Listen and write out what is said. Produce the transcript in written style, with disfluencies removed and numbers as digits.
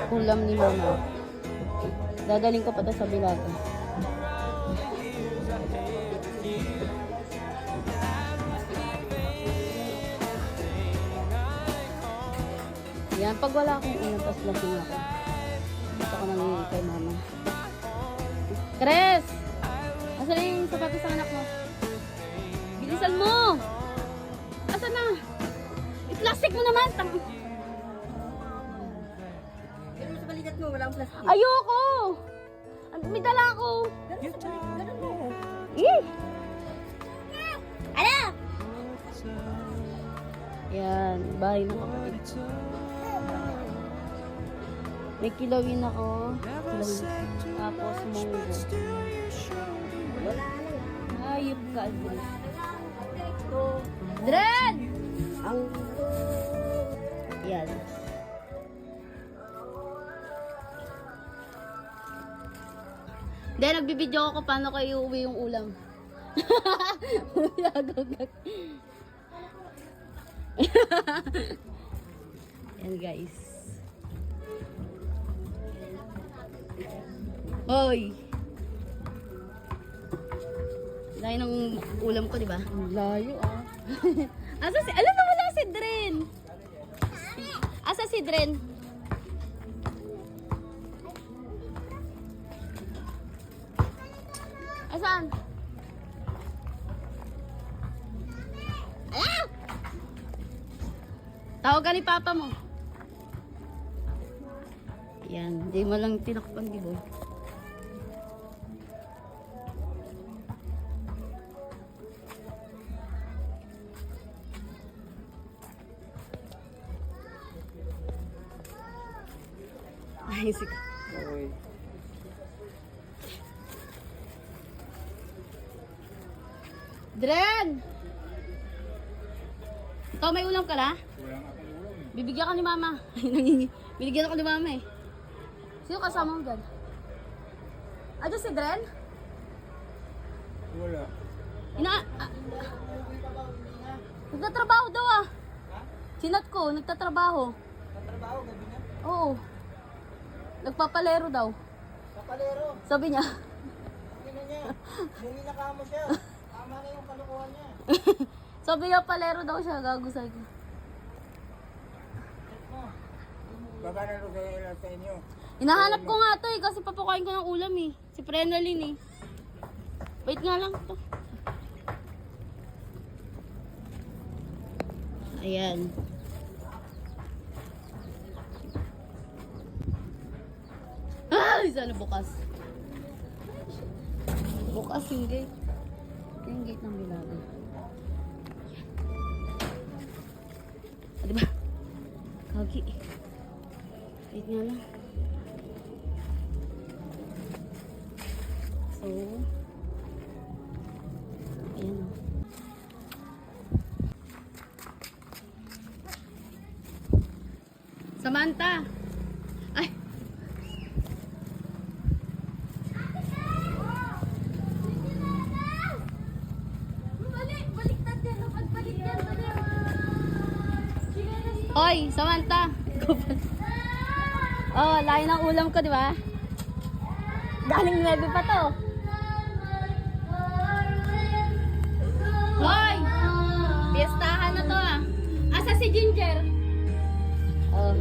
ulam ni Mama. Dadaling ko pa to sa Bilaga. Yan, pag wala akong ulam, tapos lasing ako. Gusto ko nang kay Mama. Chris! Asan na yung sapatos ng anak mo? Bilisan mo! Asan na? I-plastic mo naman! Pero sa balikat mo, walang plastic. Ayoko! May dala ako! Ganun mo. Eh! Ala! Yan, bahay ng kapatid. May kilawin ako. Tapos munggo. Wala na. Ayop ka, Aldrin. Dred! Ang... Yan. Then, nagbibideo ako paano kayo uwi yung ulam. Yan, guys. Hoy! Layo ng ulam ko, di ba? Layo ah. Asa si... Alam na wala si Dren! Asa si Dren? Asan? Ala! Tawag ka ni Papa mo. Yan, di mo lang tinakpan, di ba? Ay, sige. Okay. Dren! Ikaw may ulam ka na? Bibigyan ka ni Mama. Binigyan ako ni Mama eh. Sino kasama mo dyan? Ano si Dren? Wala. Nagtatrabaho daw ah. Sinat ko, nagtatrabaho. Tatrabaho, gabi na? Oo. Nagpapalero daw. Kapalero. Sabi niya. Hindi na niya. Bumi na kamo siya. Tama na yung kalukuhan niya. Sabi niya palero daw siya, gago sa akin. Baba na rin kayo sa inyo. Hinahanap ko nga to eh, kasi papukain ko ng ulam eh. Si Prenalyn eh. Wait nga lang to. Ayan. Ay, sana bukas. Bukas yung gate. Ito yung gate ng Bilaga. Ah, diba? Kagi. Wait nga lang. So, ayan o. Samantha! Ay! Hoy, Samantha! Oh, layo ng ulam ko, di ba? Galing 9 pa to. Hoy! Piestahan na to ah. Asa si Ginger? Oh.